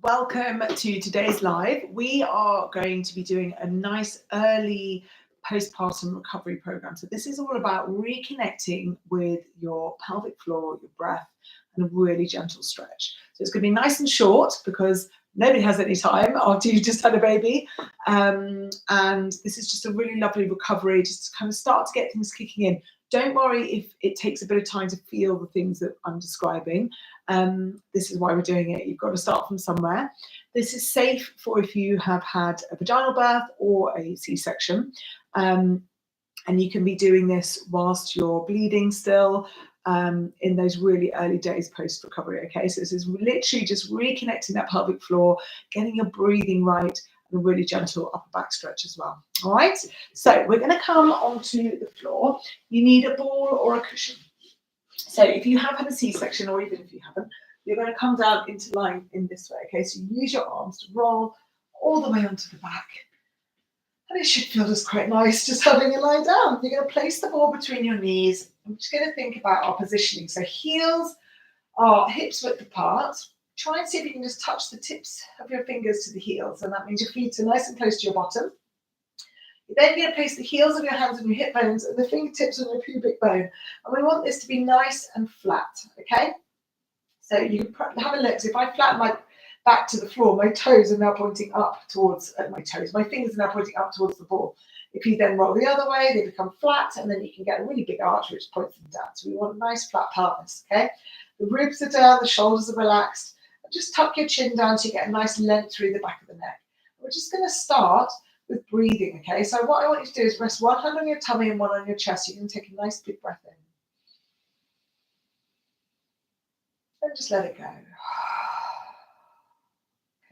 Welcome to today's live. We are going to be doing a nice early postpartum recovery program. So this is all about reconnecting with your pelvic floor, your breath, and a really gentle stretch. So it's going to be nice and short because nobody has any time after you've just had a baby. And this is just a really lovely recovery, just to kind of start to get things kicking in. Don't worry if it takes a bit of time to feel the things that I'm describing. This is why we're doing it. You've got to start from somewhere. This is safe for if you have had a vaginal birth or a C-section. And you can be doing this whilst you're bleeding still, in those really early days post-recovery, okay? So this is literally just reconnecting that pelvic floor, getting your breathing right, and a really gentle upper back stretch as well. All right, so we're going to come onto the floor. You need a ball or a cushion. So if you have had a C-section, or even if you haven't, you're going to come down into line in this way, okay? So you use your arms to roll all the way onto the back. And it should feel just quite nice just having you lie down. You're going to place the ball between your knees. I'm just going to think about our positioning. So heels are hips width apart. Try and see if you can just touch the tips of your fingers to the heels. And that means your feet are nice and close to your bottom. You're then going to place the heels of your hands on your hip bones and the fingertips on your pubic bone. And we want this to be nice and flat, okay? So you can have a look. So if I flatten my back to the floor, my toes are now pointing up towards my fingers are now pointing up towards the ball. If you then roll the other way, they become flat, and then you can get a really big arch which points them down. So we want a nice flat pelvis, okay? The ribs are down, the shoulders are relaxed. And just tuck your chin down so you get a nice length through the back of the neck. We're just going to start with breathing, okay? So what I want you to do is rest one hand on your tummy and one on your chest. You can take a nice big breath in. And just let it go.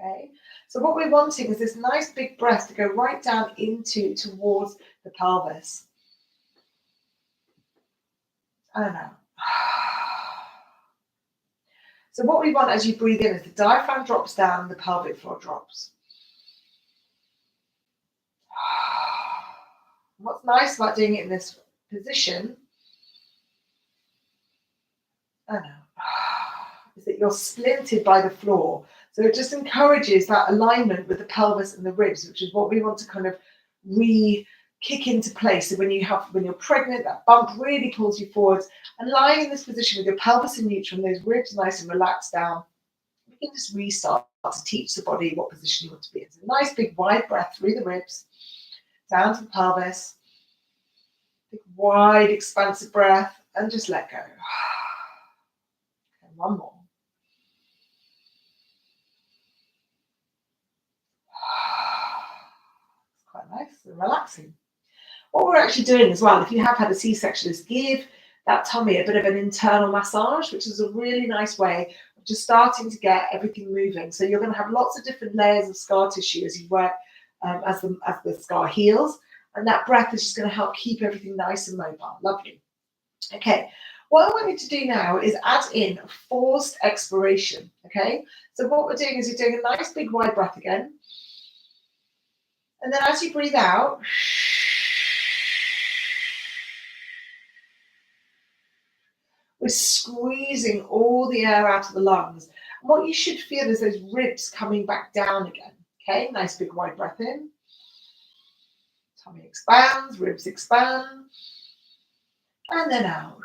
Okay, so what we're wanting is this nice big breath to go right down towards the pelvis. And out. So what we want as you breathe in is the diaphragm drops down, the pelvic floor drops. What's nice about doing it in this position, is that you're splinted by the floor. So it just encourages that alignment with the pelvis and the ribs, which is what we want to kind of kick into place. So when you're pregnant, that bump really pulls you forwards. And lying in this position with your pelvis in neutral and those ribs nice and relaxed down, you can just restart to teach the body what position you want to be in. So nice big wide breath through the ribs, down to the pelvis. Big wide expansive breath, and just let go. And one more. Quite nice and relaxing. What we're actually doing as well, if you have had a C-section, is give that tummy a bit of an internal massage, which is a really nice way of just starting to get everything moving. So you're going to have lots of different layers of scar tissue as you work, as the scar heals, and that breath is just going to help keep everything nice and mobile. Lovely. Okay, what I want you to do now is add in a forced expiration. Okay, so what we're doing is you're doing a nice big wide breath again. And then as you breathe out, we're squeezing all the air out of the lungs. And what you should feel is those ribs coming back down again. Okay, nice big wide breath in. Tummy expands, ribs expand. And then out.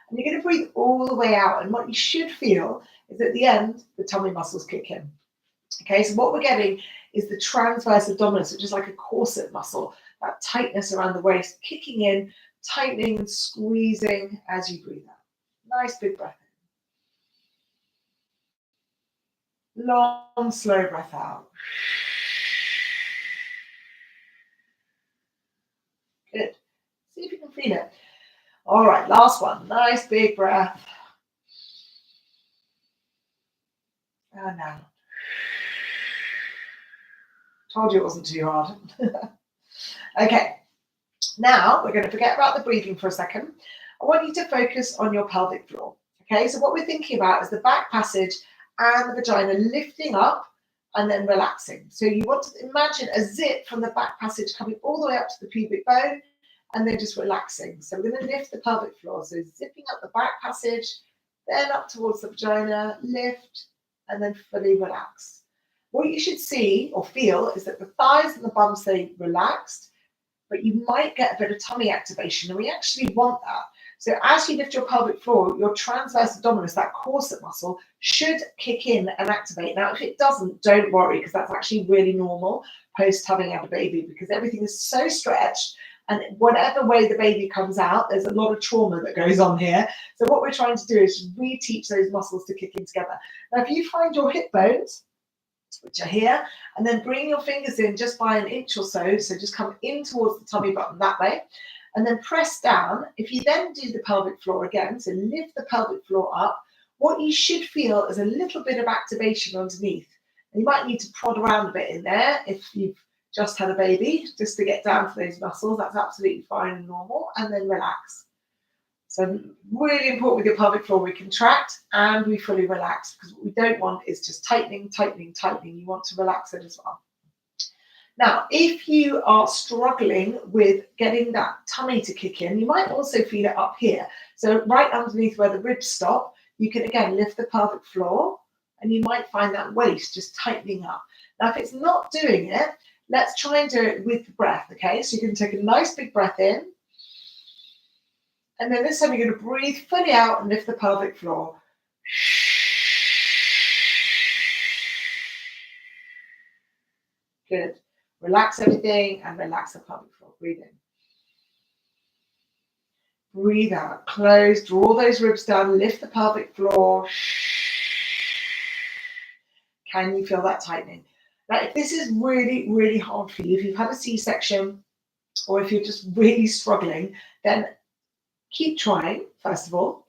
And you're going to breathe all the way out. And what you should feel is at the end, the tummy muscles kick in. Okay, so what we're getting is the transverse abdominis, which is like a corset muscle, that tightness around the waist, kicking in, tightening and squeezing as you breathe out. Nice big breath in. Long, slow breath out. Good. See if you can feel it. All right, last one. Nice big breath. And now. Told you it wasn't too hard. Okay, now we're going to forget about the breathing for a second. I want you to focus on your pelvic floor. Okay, so what we're thinking about is the back passage and the vagina lifting up and then relaxing. So you want to imagine a zip from the back passage coming all the way up to the pubic bone and then just relaxing. So we're going to lift the pelvic floor. So zipping up the back passage, then up towards the vagina, lift, and then fully relax. What you should see or feel is that the thighs and the bum stay relaxed, but you might get a bit of tummy activation, and we actually want that. So as you lift your pelvic floor, your transverse abdominis, that corset muscle, should kick in and activate. Now, if it doesn't, don't worry, because that's actually really normal post having had a baby, because everything is so stretched, and whatever way the baby comes out, there's a lot of trauma that goes on here. So what we're trying to do is reteach those muscles to kick in together. Now, if you find your hip bones, which are here, and then bring your fingers in just by an inch or so, so just come in towards the tummy button that way, and then press down. If you then do the pelvic floor again, so lift the pelvic floor up, what you should feel is a little bit of activation underneath. And you might need to prod around a bit in there if you've just had a baby, just to get down to those muscles. That's absolutely fine and normal, and then relax. So really important with your pelvic floor, we contract and we fully relax, because what we don't want is just tightening, tightening, tightening. You want to relax it as well. Now, if you are struggling with getting that tummy to kick in, you might also feel it up here. So right underneath where the ribs stop, you can again lift the pelvic floor, and you might find that waist just tightening up. Now, if it's not doing it, let's try and do it with the breath, okay? So you can take a nice big breath in, and then this time you're going to breathe fully out and lift the pelvic floor. Good. Relax everything and relax the pelvic floor. Breathe in. Breathe out. Close. Draw those ribs down. Lift the pelvic floor. Can you feel that tightening? Now, if this is really, really hard for you, if you've had a C-section, or if you're just really struggling, then keep trying, first of all,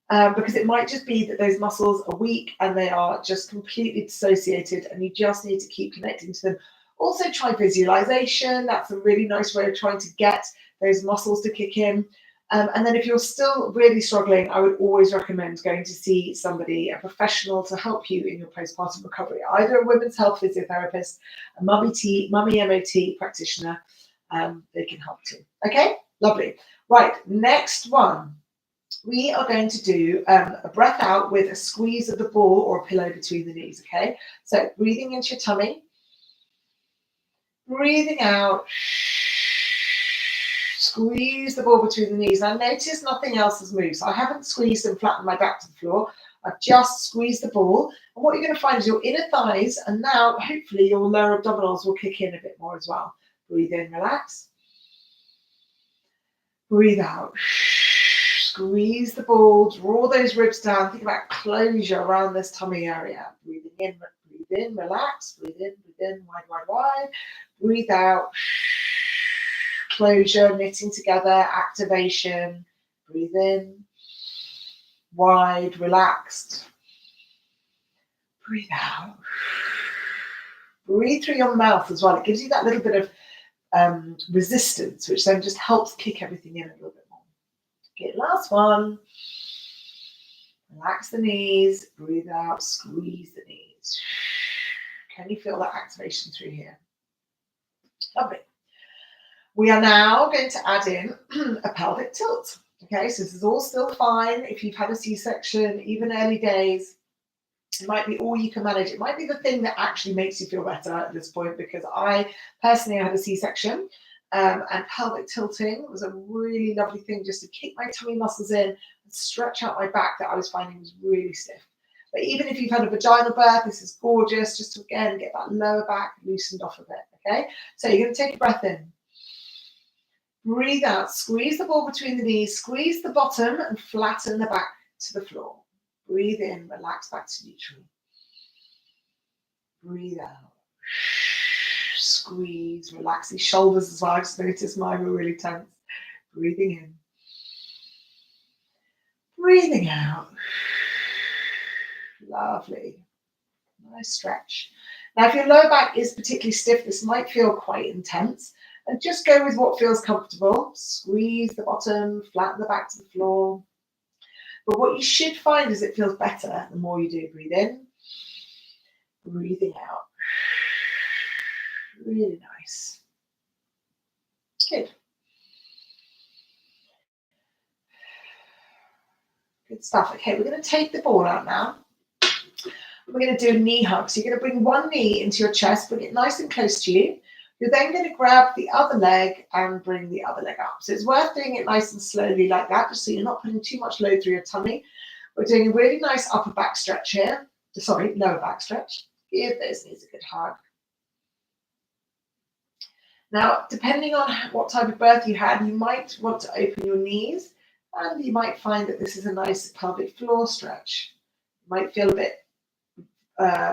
because it might just be that those muscles are weak and they are just completely dissociated, and you just need to keep connecting to them. Also try visualization. That's a really nice way of trying to get those muscles to kick in. And then if you're still really struggling, I would always recommend going to see somebody, a professional, to help you in your postpartum recovery, either a women's health physiotherapist, a mummy MOT practitioner. They can help too. Okay, lovely. Right, next one. We are going to do a breath out with a squeeze of the ball or a pillow between the knees, okay? So breathing into your tummy, breathing out, squeeze the ball between the knees. Now notice nothing else has moved. So I haven't squeezed and flattened my back to the floor. I've just squeezed the ball. And what you're going to find is your inner thighs, and now hopefully your lower abdominals will kick in a bit more as well. Breathe in, relax. Breathe out. Squeeze the ball, draw those ribs down. Think about closure around this tummy area. Breathing in, relax. Breathe in, wide, wide, wide. Breathe out. Closure, knitting together, activation. Breathe in, wide, relaxed. Breathe out. Breathe through your mouth as well. It gives you that little bit of resistance, which then just helps kick everything in a little bit more. Okay, last one. Relax the knees, breathe out, squeeze the knees. Can you feel that activation through here? Lovely. We are now going to add in a pelvic tilt. Okay, so this is all still fine. If you've had a C-section, even early days, it might be all you can manage. It might be the thing that actually makes you feel better at this point, because I personally had a C-section, and pelvic tilting was a really lovely thing just to kick my tummy muscles in and stretch out my back that I was finding was really stiff. But even if you've had a vaginal birth, this is gorgeous, just to again get that lower back loosened off a bit. Okay, so you're going to take a breath in. Breathe out, squeeze the ball between the knees, squeeze the bottom and flatten the back to the floor. Breathe in, relax back to neutral. Breathe out. Squeeze, relax these shoulders as well. I just noticed mine were really tense. Breathing in. Breathing out. Lovely. Nice stretch. Now, if your lower back is particularly stiff, this might feel quite intense. And just go with what feels comfortable. Squeeze the bottom, flatten the back to the floor. But what you should find is it feels better the more you do. Breathe in, breathing out. Really nice. Good. Good stuff. Okay, we're going to take the ball out now. We're going to do a knee hug. So you're going to bring one knee into your chest, bring it nice and close to you. You're then going to grab the other leg and bring the other leg up. So it's worth doing it nice and slowly like that, just so you're not putting too much load through your tummy. We're doing a really nice upper back stretch here. Sorry, lower back stretch. Give those knees a good hug. Now, depending on what type of birth you had, you might want to open your knees, and you might find that this is a nice pelvic floor stretch. You might feel a bit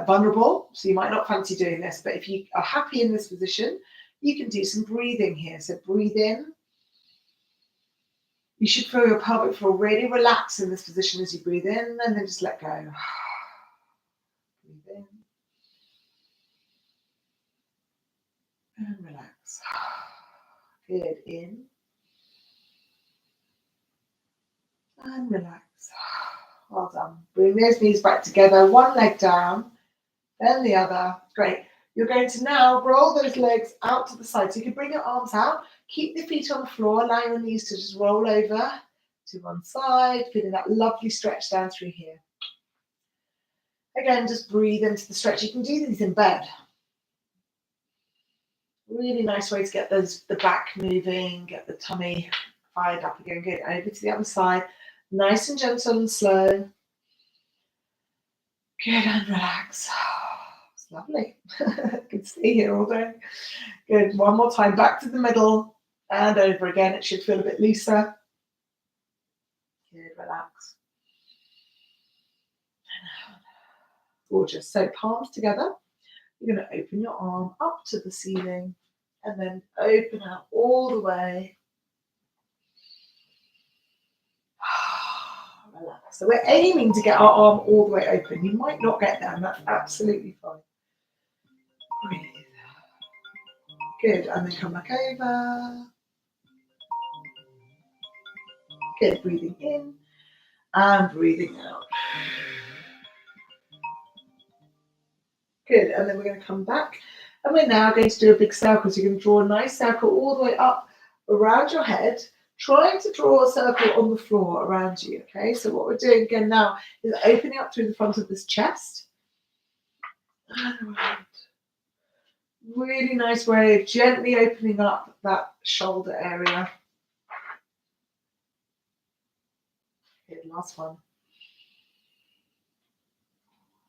vulnerable, so you might not fancy doing this, but if you are happy in this position, you can do some breathing here. So breathe in. You should feel your pelvic floor really relax in this position as you breathe in, and then just let go. Breathe in and relax. Good. In and relax. Well done. Bring those knees back together, one leg down, then the other. Great. You're going to now roll those legs out to the side. So you can bring your arms out, keep the feet on the floor, allow your knees to just roll over to one side, feeling that lovely stretch down through here. Again, just breathe into the stretch. You can do these in bed. Really nice way to get the back moving, get the tummy fired up again. Good. Over to the other side. Nice and gentle and slow. Good, and relax. It's lovely. Could stay here all day. Good. One more time. Back to the middle and over again. It should feel a bit looser. Good. Relax. Gorgeous. So palms together. You're going to open your arm up to the ceiling and then open out all the way. Relax. So we're aiming to get our arm all the way open. You might not get there, and that's absolutely fine. Breathe. Good, and then come back over. Good, breathing in and breathing out. Good, and then we're going to come back, and we're now going to do a big circle. So you're going to draw a nice circle all the way up around your head, trying to draw a circle on the floor around you, okay? So what we're doing again now is opening up through the front of this chest. And around. Really nice way of gently opening up that shoulder area. Okay, last one.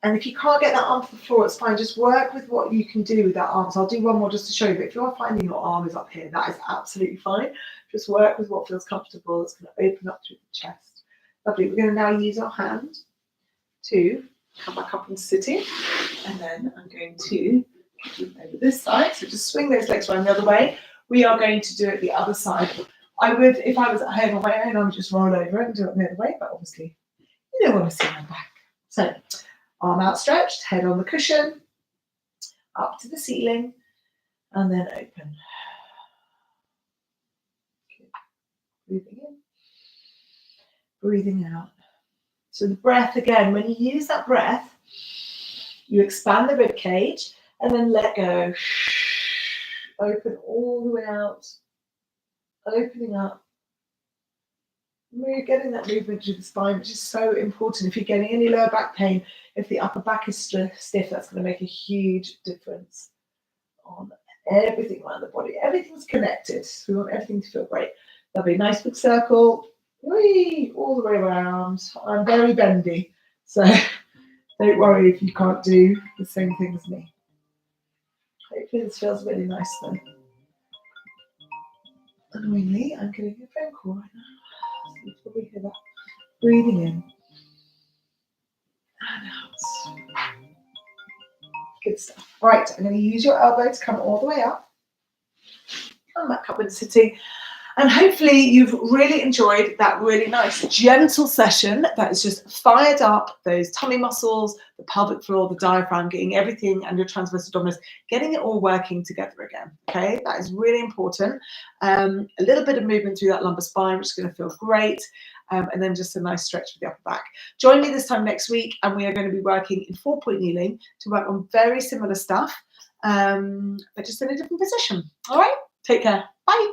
And if you can't get that arm to the floor, it's fine. Just work with what you can do with that arm. So I'll do one more just to show you. But if you're finding your arm is up here, that is absolutely fine. Just work with what feels comfortable. It's going to open up through the chest. Lovely. We're going to now use our hand to come back up into sitting. And then I'm going to move over this side. So just swing those legs around the other way. We are going to do it the other side. I would, if I was at home on my own, I would just roll over and do it the other way. But obviously, you don't want to sit on my back. So arm outstretched, head on the cushion, up to the ceiling, and then open. Okay. Breathing in, breathing out. So the breath, again, when you use that breath, you expand the rib cage and then let go. Open all the way out, opening up. We're getting that movement through the spine, which is so important. If you're getting any lower back pain, if the upper back is stiff, that's going to make a huge difference on everything around the body. Everything's connected. So we want everything to feel great. Lovely. Nice big circle. Whee, all the way around. I'm very bendy, so don't worry if you can't do the same thing as me. Hopefully this feels really nice though. Annoyingly, I'm getting a phone call right now. So you probably hear that. Breathing in and out. Good stuff. Right, I'm going to use your elbow to come all the way up. Come back up into sitting. And hopefully you've really enjoyed that really nice, gentle session that has just fired up those tummy muscles, the pelvic floor, the diaphragm, getting everything and your transverse abdominis, getting it all working together again. Okay, that is really important. A little bit of movement through that lumbar spine, which is going to feel great. And then just a nice stretch for the upper back. Join me this time next week, and we are going to be working in 4-point kneeling to work on very similar stuff, but just in a different position. All right, take care. Bye.